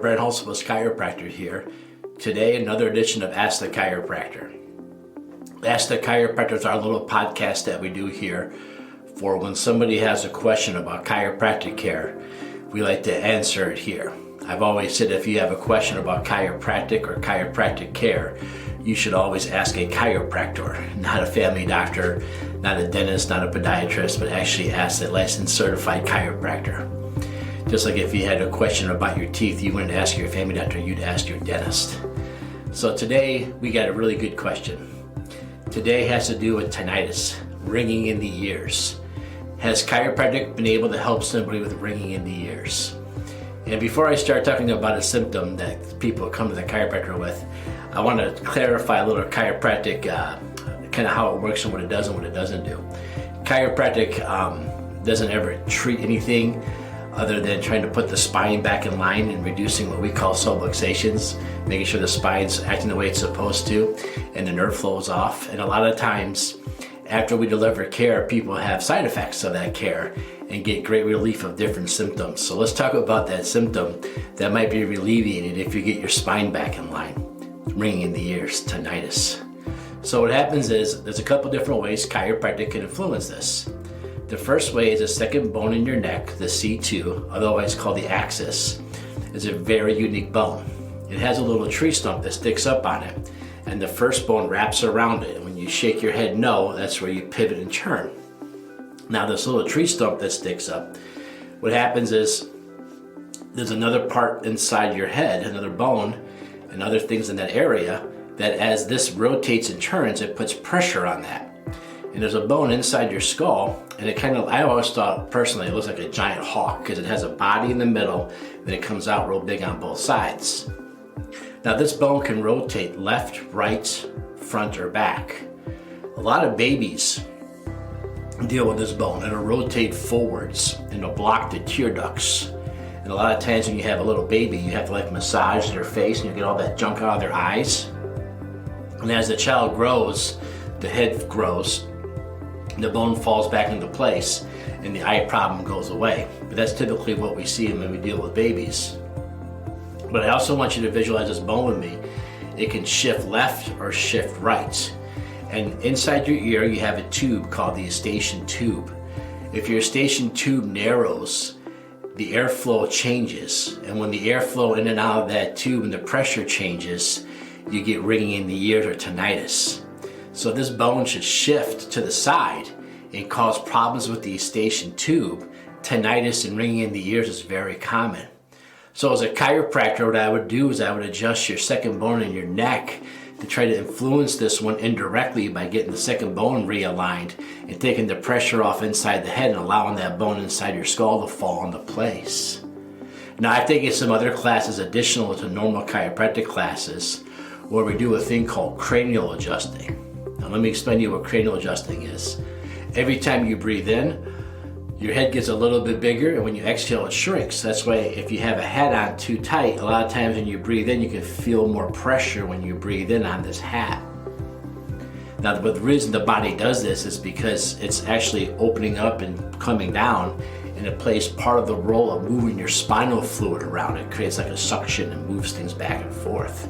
Brent Hulsebus, chiropractor here. Today, another edition of Ask the Chiropractor. Ask the Chiropractor is our little podcast that we do here for when somebody has a question about chiropractic care. We like to answer it here. I've always said if you have a question about chiropractic or chiropractic care, you should always ask a chiropractor, not a family doctor, not a dentist, not a podiatrist, but actually ask a licensed certified chiropractor. Just like if you had a question about your teeth, you wouldn't ask your family doctor, you'd ask your dentist. So today, we got a really good question. Today has to do with tinnitus, ringing in the ears. Has chiropractic been able to help somebody with ringing in the ears? And before I start talking about a symptom that people come to the chiropractor with, I want to clarify a little chiropractic, kind of how it works and what it does and what it doesn't do. Chiropractic doesn't ever treat anything other than trying to put the spine back in line and reducing what we call subluxations, making sure the spine's acting the way it's supposed to and the nerve flows off. And a lot of times after we deliver care, people have side effects of that care and get great relief of different symptoms. So let's talk about that symptom that might be alleviated if you get your spine back in line. Ringing in the ears, tinnitus. So what happens is there's a couple different ways chiropractic can influence this. The first way is the second bone in your neck, the C2, otherwise called the axis, is a very unique bone. It has a little tree stump that sticks up on it, and the first bone wraps around it. And when you shake your head no, that's where you pivot and turn. Now this little tree stump that sticks up, what happens is there's another part inside your head, another bone, and other things in that area that as this rotates and turns, it puts pressure on that. And there's a bone inside your skull, and it kind of, I always thought personally, it looks like a giant hawk because it has a body in the middle, and it comes out real big on both sides. Now this bone can rotate left, right, front, or back. A lot of babies deal with this bone. It'll rotate forwards, and it'll block the tear ducts. And a lot of times when you have a little baby, you have to like massage their face, and you get all that junk out of their eyes. And as the child grows, the head grows, the bone falls back into place and the eye problem goes away. But that's typically what we see when we deal with babies. But I also want you to visualize this bone with me. It can shift left or shift right. And inside your ear, you have a tube called the eustachian tube. If your eustachian tube narrows, the airflow changes. And when the airflow in and out of that tube and the pressure changes, you get ringing in the ears or tinnitus. So this bone should shift to the side and cause problems with the eustachian tube. Tinnitus and ringing in the ears is very common. So as a chiropractor, what I would do is I would adjust your second bone in your neck to try to influence this one indirectly by getting the second bone realigned and taking the pressure off inside the head and allowing that bone inside your skull to fall into place. Now I've taken some other classes additional to normal chiropractic classes where we do a thing called cranial adjusting. Now let me explain to you what cranial adjusting is. Every time you breathe in, your head gets a little bit bigger, and when you exhale, it shrinks. That's why if you have a hat on too tight, a lot of times when you breathe in, you can feel more pressure when you breathe in on this hat. Now, the reason the body does this is because it's actually opening up and coming down, and it plays part of the role of moving your spinal fluid around. It creates like a suction and moves things back and forth.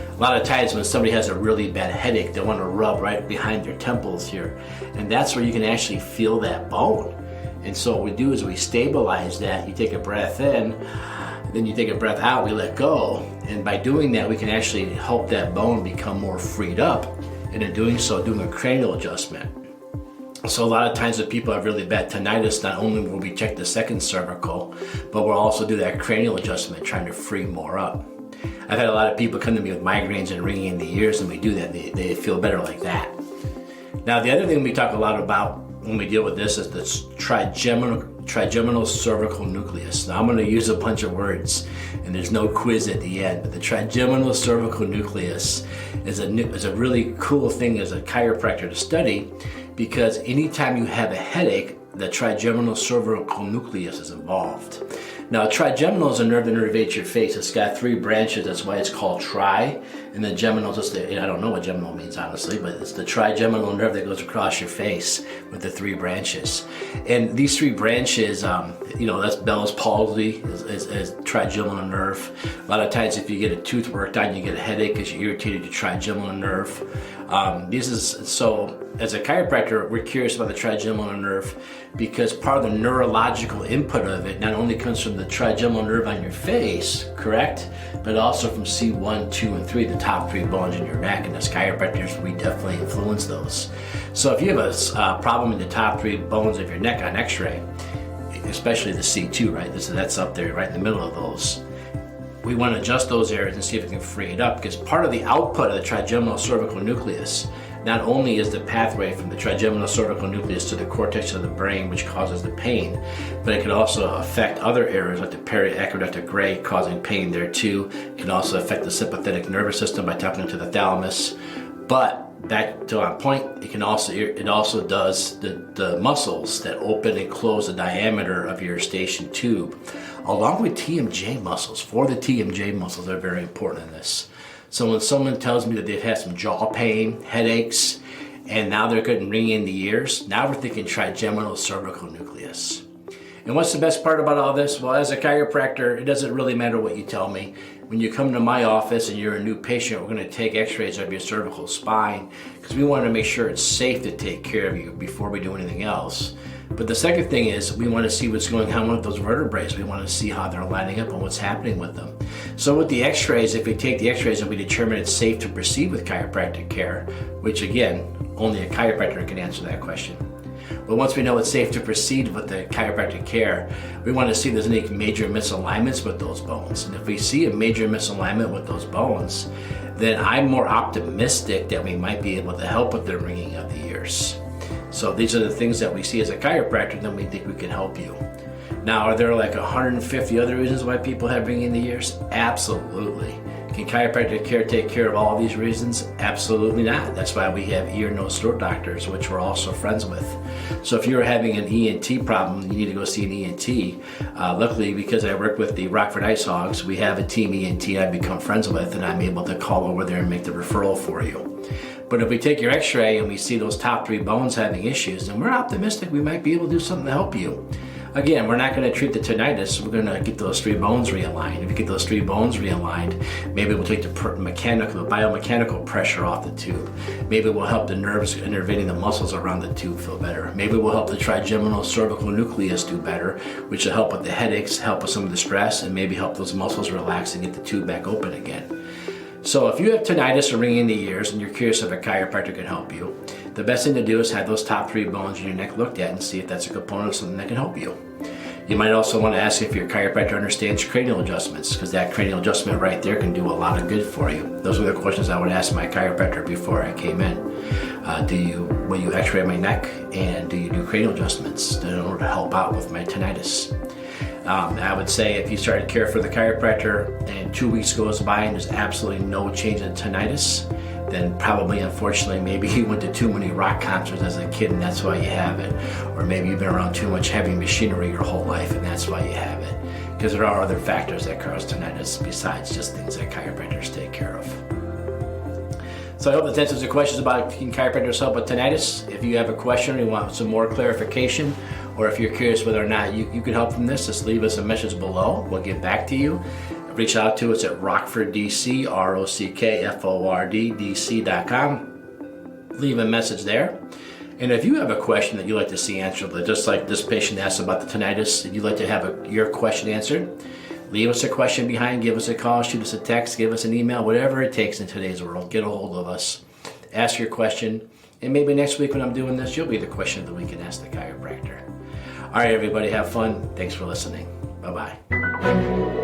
A lot of times when somebody has a really bad headache, they want to rub right behind their temples here, and that's where you can actually feel that bone. And so what we do is we stabilize that. You take a breath in, then you take a breath out, we let go. And by doing that, we can actually help that bone become more freed up. And in doing so, doing a cranial adjustment. So a lot of times when people have really bad tinnitus, not only will we check the second cervical, but we'll also do that cranial adjustment, trying to free more up. I've had a lot of people come to me with migraines and ringing in the ears, and we do that. They feel better like that. Now, the other thing we talk a lot about when we deal with this is the trigeminal cervical nucleus. Now, I'm going to use a bunch of words, and there's no quiz at the end, but the trigeminal cervical nucleus is a really cool thing as a chiropractor to study, because anytime you have a headache, the trigeminal cervical nucleus is involved. Now, trigeminal is a nerve that innervates your face. It's got 3 branches. That's why it's called tri. And the geminal, I don't know what geminal means honestly, but it's the trigeminal nerve that goes across your face with the 3 branches. And these 3 branches, that's Bell's palsy, is trigeminal nerve. A lot of times if you get a tooth worked on, you get a headache because you irritated your trigeminal nerve. So as a chiropractor, we're curious about the trigeminal nerve because part of the neurological input of it not only comes from the trigeminal nerve on your face, correct? But also from C1, 2, and 3, the top 3 bones in your neck. And as chiropractors, we definitely influence those. So if you have a problem in the top 3 bones of your neck on x-ray, especially the C2, right? That's up there right in the middle of those. We want to adjust those areas and see if we can free it up, because part of the output of the trigeminal cervical nucleus not only is the pathway from the trigeminal cervical nucleus to the cortex of the brain, which causes the pain, but it can also affect other areas like the periaqueductic gray, causing pain there too. It can also affect the sympathetic nervous system by tapping into the thalamus. But back to our point, it also does the muscles that open and close the diameter of your eustachian tube, along with TMJ muscles. 4 of the TMJ muscles are very important in this. So when someone tells me that they've had some jaw pain, headaches, and now they're getting ringing in the ears, now we're thinking trigeminal cervical nucleus. And what's the best part about all this? Well, as a chiropractor, it doesn't really matter what you tell me. When you come to my office and you're a new patient, we're going to take x-rays of your cervical spine because we want to make sure it's safe to take care of you before we do anything else. But the second thing is we want to see what's going on with those vertebrae. We want to see how they're lining up and what's happening with them. So with the x-rays, if we take the x-rays and we determine it's safe to proceed with chiropractic care, which again, only a chiropractor can answer that question. But once we know it's safe to proceed with the chiropractic care, we want to see if there's any major misalignments with those bones. And if we see a major misalignment with those bones, then I'm more optimistic that we might be able to help with the ringing of the ears. So these are the things that we see as a chiropractor, and then we think we can help you. Now, are there like 150 other reasons why people have ringing in the ears? Absolutely. Can chiropractic care take care of all these reasons? Absolutely not. That's why we have ear, nose, throat doctors, which we're also friends with. So if you're having an ENT problem, you need to go see an ENT. Luckily, because I work with the Rockford Ice Hogs, we have a team ENT I've become friends with, and I'm able to call over there and make the referral for you. But if we take your x-ray and we see those top 3 bones having issues, then we're optimistic we might be able to do something to help you. Again, we're not going to treat the tinnitus. We're going to get those 3 bones realigned. If we get those 3 bones realigned, maybe we'll take the biomechanical pressure off the tube. Maybe we'll help the nerves innervating the muscles around the tube feel better. Maybe we'll help the trigeminal cervical nucleus do better, which will help with the headaches, help with some of the stress, and maybe help those muscles relax and get the tube back open again. So if you have tinnitus or ringing in the ears and you're curious if a chiropractor can help you, the best thing to do is have those top 3 bones in your neck looked at and see if that's a component of something that can help you. You might also want to ask if your chiropractor understands cranial adjustments, because that cranial adjustment right there can do a lot of good for you. Those were the questions I would ask my chiropractor before I came in. Will you x-ray my neck, and do you do cranial adjustments in order to help out with my tinnitus? I would say if you started care for the chiropractor and 2 weeks goes by and there's absolutely no change in tinnitus, then probably, unfortunately, maybe you went to too many rock concerts as a kid and that's why you have it. Or maybe you've been around too much heavy machinery your whole life and that's why you have it. Because there are other factors that cause tinnitus besides just things that chiropractors take care of. So I hope that answers the questions about can chiropractors help with tinnitus. If you have a question or you want some more clarification, or if you're curious whether or not you can help from this, just leave us a message below. We'll get back to you. Reach out to us at Rockford, DC, ROCKFORD, DC.com. Leave a message there. And if you have a question that you'd like to see answered, just like this patient asked about the tinnitus, and you'd like to have your question answered, leave us a question behind, give us a call, shoot us a text, give us an email, whatever it takes in today's world. Get a hold of us. Ask your question. And maybe next week when I'm doing this, you'll be the question of the week and ask the chiropractor. All right, everybody, have fun. Thanks for listening. Bye-bye.